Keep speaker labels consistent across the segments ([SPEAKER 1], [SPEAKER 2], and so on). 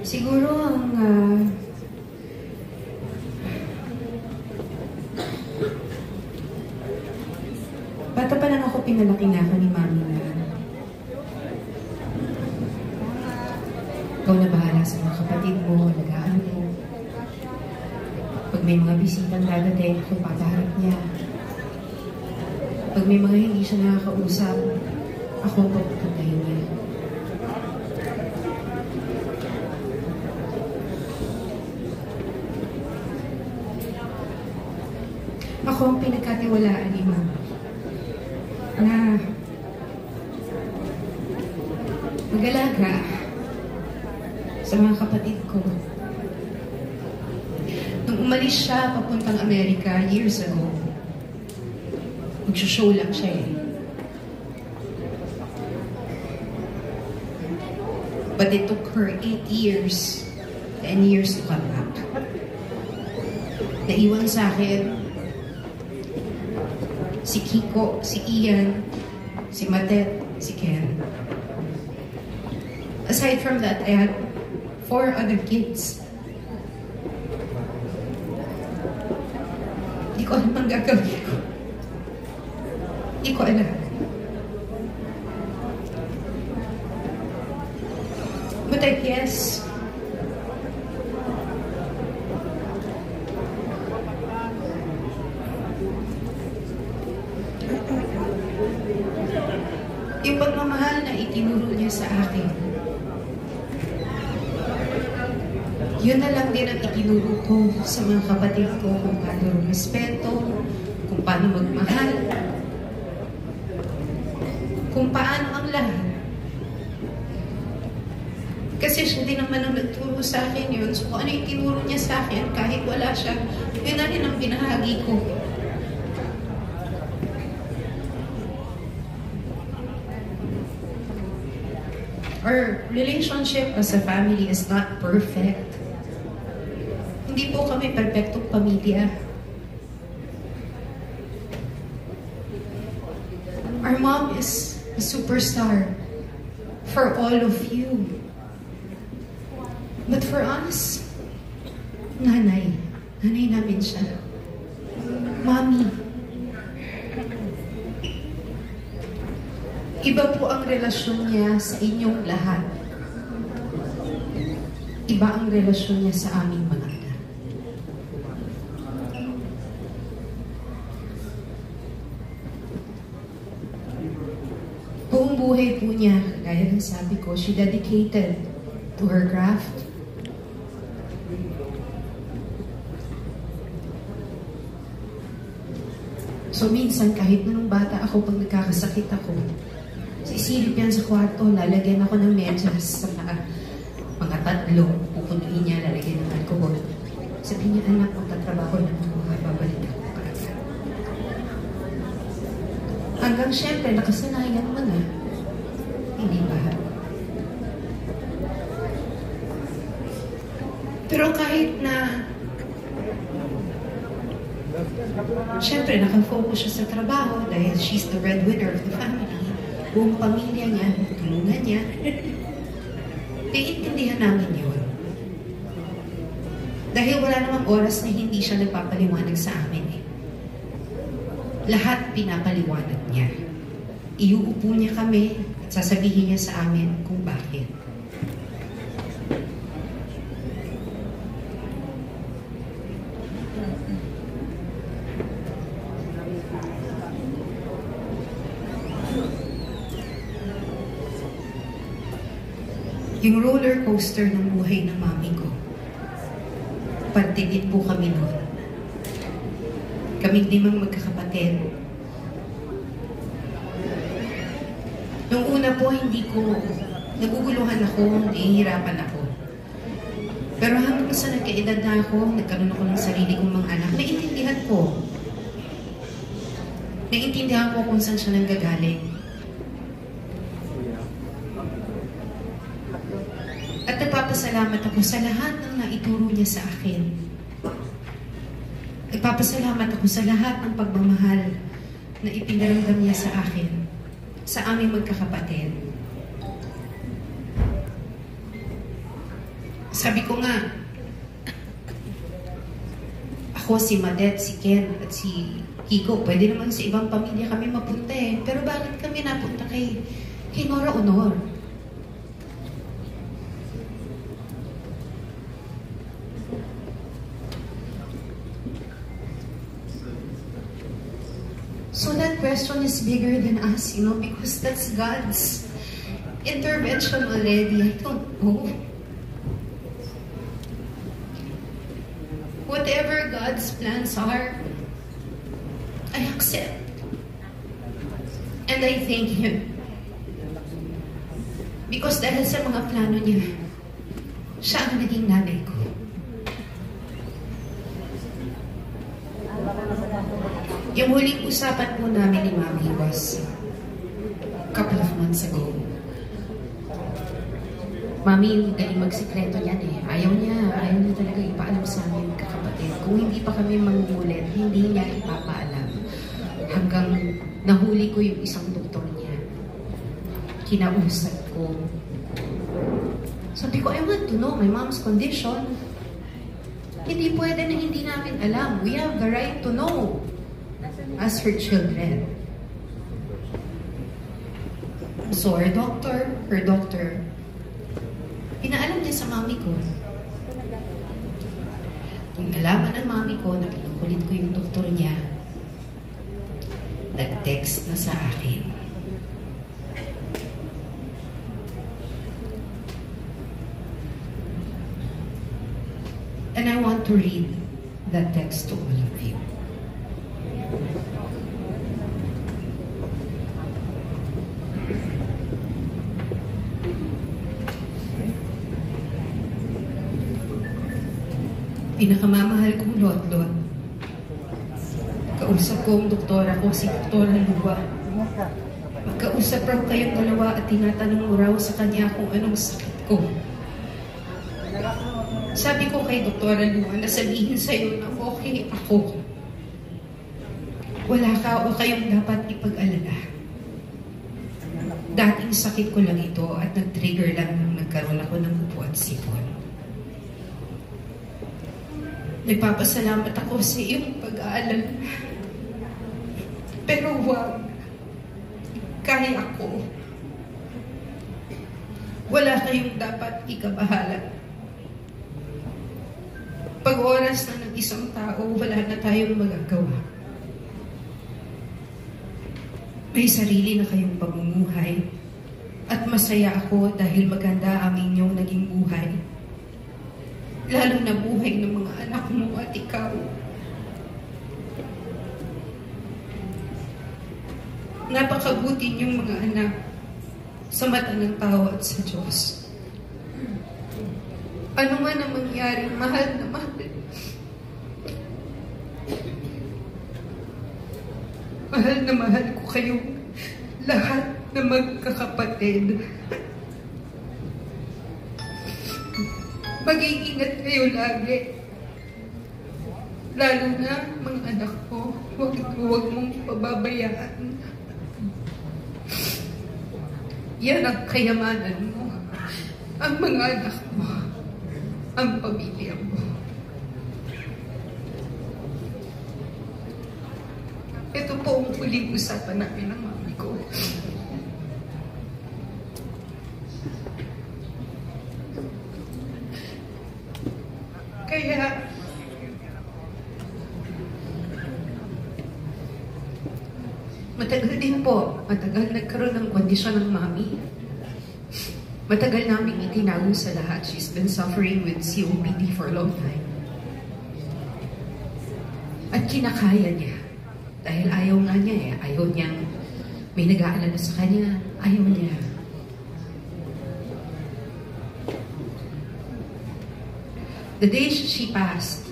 [SPEAKER 1] Siguro ang bata pa lang ako, pinalaki na ako ni Mami na ikaw na bahala sa mga kapatid mo, alagaan mo. Pag may mga bisitang dadating, ako papaharap niya. Pag may mga hindi siya nakakausap, ako papupuntahin niya. Ako ang pinagkatiwalaan ni Mama na mag-alaga sa mga kapatid ko. Nung umalis siya papuntang Amerika years ago, mag-show lang siya eh. But it took her 8 years, 10 years to come back. Naiwan sa akin si Kiko, si Ian, si Matet, si Ken. Aside from that, I had 4 other kids. Hindi ko alam ang gagawin ko. Hindi ko alam. But I guess yung pagmamahal na itinuro niya sa akin, yun na lang din ang itinuro ko sa mga kapatid ko kung paano respeto, kung paano magmahal, kung paano ang lahat. Kasi siya din naman ang nagturo sa akin yun. So kung ano yung tinuro niya sa akin, kahit wala siya, yun na rin ang binahagi ko. Our relationship as a family is not perfect. Hindi po kami perfectong pamilya. Our mom is a superstar for all of you. But for us, nanay. Nanay namin siya. Mommy. Iba po ang relasyon niya sa inyong lahat. Iba ang relasyon niya sa aming mga anak. Buong buhay po niya, gaya ng sabi ko, she dedicated to her craft. So minsan, kahit na nung bata ako, pag nagkakasakit ako, sisilip yan sa kwarto, lalagyan ako ng medyas sa mga 3, pupunduin niya, lalagyan ng alcohol. Sabihin niya, anak, magtatrabaho na ako, babalik ako para. Hanggang syempre, nakasanayan mo na. Hindi ba? Pero kahit na syempre, nakafocus siya sa trabaho dahil she's the breadwinner of the family. Buong pamilya niya, tulungan niya. Naiintindihan namin yun. Dahil wala namang oras na hindi siya nagpapaliwanag sa amin eh. Lahat pinapaliwanag niya. Iuupo niya kami at sasabihin niya sa amin kung bakit. Yung roller coaster ng buhay ng mami ko, pantigit po kami noon. Kaming 5 magkakapatid. Nung una po, hindi ko, naguguluhan ako, nahihirapan ako. Pero hanggang sa nagkaedad na ako, nagkaroon ako ng sarili kong mga anak, naiintindihan ko. Naiintindihan ko kung saan siya nanggagaling. At nagpapasalamat ako sa lahat ng naituro niya sa akin. Nagpapasalamat ako sa lahat ng pagmamahal na ipinaramdam niya sa akin, sa aming magkakapatid. Sabi ko nga, ako, si Madet, si Ken, at si Kiko, pwede naman sa ibang pamilya kami mapunta eh. Pero bakit kami napunta kay Nora Honor? So that question is bigger than us, because that's God's intervention already. I don't know. Whatever God's plans are, I accept. And I thank Him. Because dahil sa mga plano niya, siya ang naging nanay ko. Yung huling usapan po namin ni Mami was a couple of months ago. Mami, galing magsikreto yan eh. Ayaw niya talaga ipaalam sa amin kakapatid. Kung hindi pa kami mangulit, hindi niya ipapaalam. Hanggang nahuli ko yung isang doktor niya. Kinausap ko. Sabi ko, I want to know my mom's condition. Hindi pwede na hindi namin alam. We have the right to know as her children. So her doctor, pinaalam niya sa mami ko. Yung nalaman ng mami ko na pinukulit ko yung doktor niya, nag-text na sa akin. And I want to read that text to all of you. Pinakamamahal kong Lot-Lot. Kausap ko ang doktora ko, si Doktora Lua. Magkausap raw kayong dalawa at tinatanong mo raw sa kanya kung anong sakit ko. Sabi ko kay Doktora Lua na sabihin sa'yo na okay ako. Wala ka o kayong dapat ipag-alala. Dating sakit ko lang ito at nag-trigger lang nang nagkaroon ako ng upo at sipon. Nagpapasalamat ako sa iyong pag-aalala. Pero huwag. Kaya ako. Wala kayong dapat ikabahala. Pag oras na ng isang tao, wala na tayong magagawa. May sarili na kayong pamumuhay. At masaya ako dahil maganda ang inyong naging buhay. Lalo na buhay ng mga anak mo at ikaw. Napakabuti niyong mga anak sa mata ng tao at sa Diyos. Ano man ang mangyari, mahal na mahal. Mahal na mahal ko kayong lahat na magkakapatid. Mag-iingat kayo lagi. Lalo na mga anak ko, huwag mong pababayaan. Yan ang kayamanan mo. Ang mga anak mo. Ang pamilya mo. Ito po ang huling usapan namin ng mami ko. Kaya, matagal din po. Matagal nagkaroon ng kondisyon ng mami. Matagal namin itinago sa lahat. She's been suffering with COPD for a long time. At kinakaya niya. Dahil ayaw nga niya eh. Ayaw niyang may nag-aalala sa kanya. Ayaw niya. The day she passed,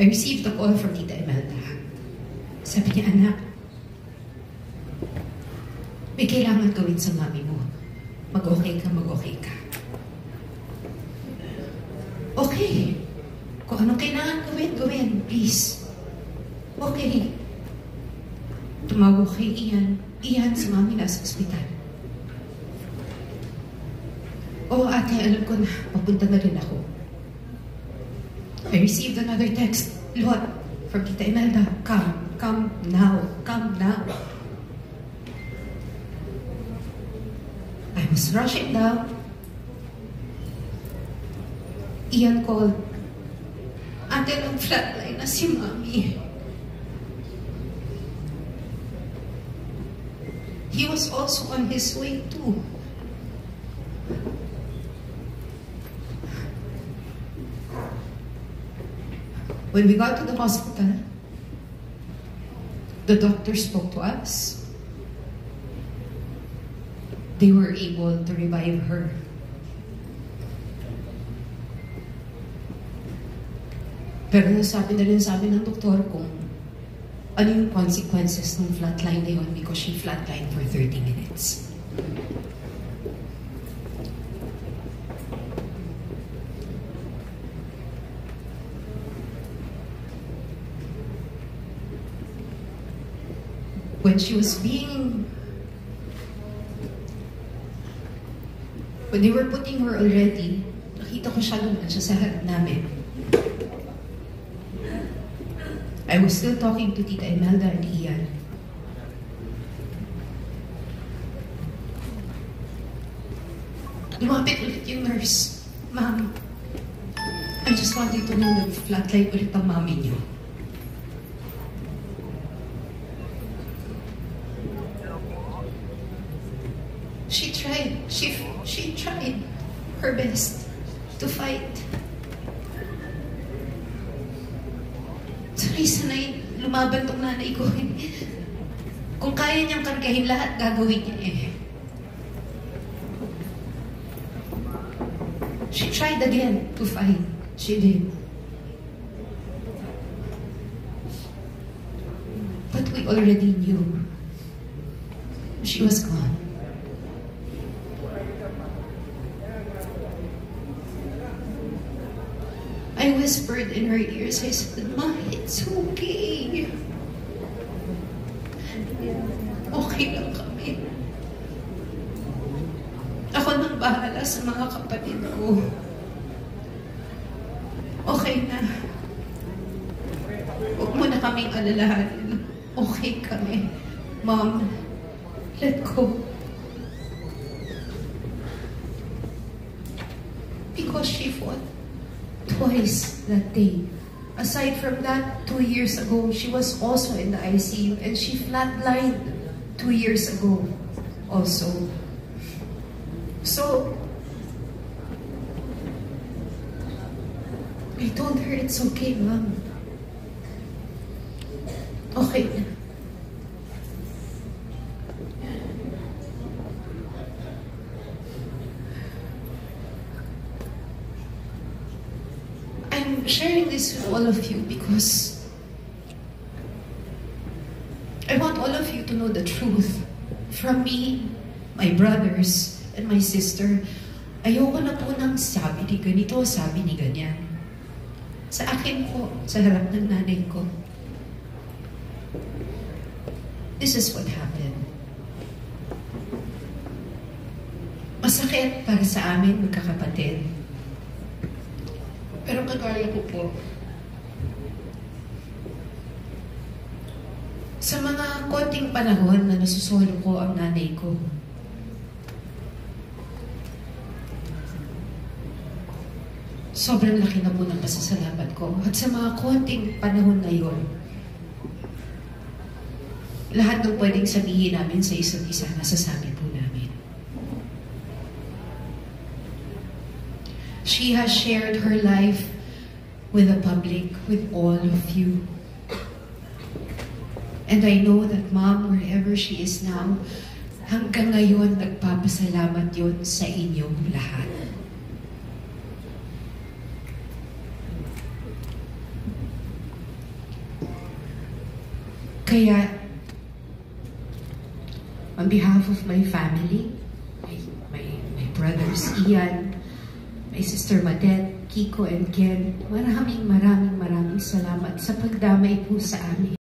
[SPEAKER 1] I received a call from Tita Imelda. Sabi niya, anak, may kailangan gawin sa mami mo. Mag-okay ka, mag-okay ka. Okay. Kung anong kailangan gawin, please. Okay. Tumawag kay Ian. Ian, si Mami nasa ospital. Oh, ate, alam ko na. Papunta na rin ako. I received another text. Lot, from Tita Imelda. Come now. Come now. I was rushing down. Ian called. Ate, ng flatline na si Mami. He was also on his way too. When we got to the hospital, the doctor spoke to us. They were able to revive her. Pero nasabi na rin sa amin ng doktor kung ano yung consequences ng flatline na yun because she flatlined for 30 minutes. When they were putting her already, nakita ko siya naman siya sa harap namin. I was still talking to Tita Imelda and Ian. Lumapit ulit yung nurse. Ma'am, I just want you to know that flatline ulit ang mami niyo. She tried her best to fight. Sanay lumaban tong nanay ko. Kung kaya niyang kargahin lahat, gagawin niya eh. She tried again to fight. She did. But we already knew she was gone. I whispered in her ears, I said, Ma, it's okay. Okay lang kami. Ako nang bahala sa mga kapatid ko. Okay na. Huwag mo na kaming alalahanin. Okay kami. Mom, let go. Because she fought twice that day. Aside from that, 2 years ago, she was also in the ICU and she flatlined 2 years ago also. So, I told her, it's okay, Mom. Okay na. I'm sharing this with all of you because I want all of you to know the truth. From me, my brothers, and my sister, ayoko na po ng sabi ni ganito, sabi ni ganyan. Sa akin po, sa harap ng nanay ko. This is what happened. Masakit para sa amin, magkakapatid. Pero kagaya ko po, sa mga konting panahon na nasusolo ko ang nanay ko, sobrang laki na po ng pasasalamat ko. At sa mga konting panahon na yun, lahat ng pwedeng sabihin namin sa isa't isa, nasasabi po namin. She has shared her life with the public, with all of you. And I know that Mom, wherever she is now, hanggang ngayon, nagpapasalamat yun sa inyong lahat. Kaya, on behalf of my family, my brothers Ian, my sister Madet, Kiko and Ken, maraming salamat sa pagdamay po sa amin.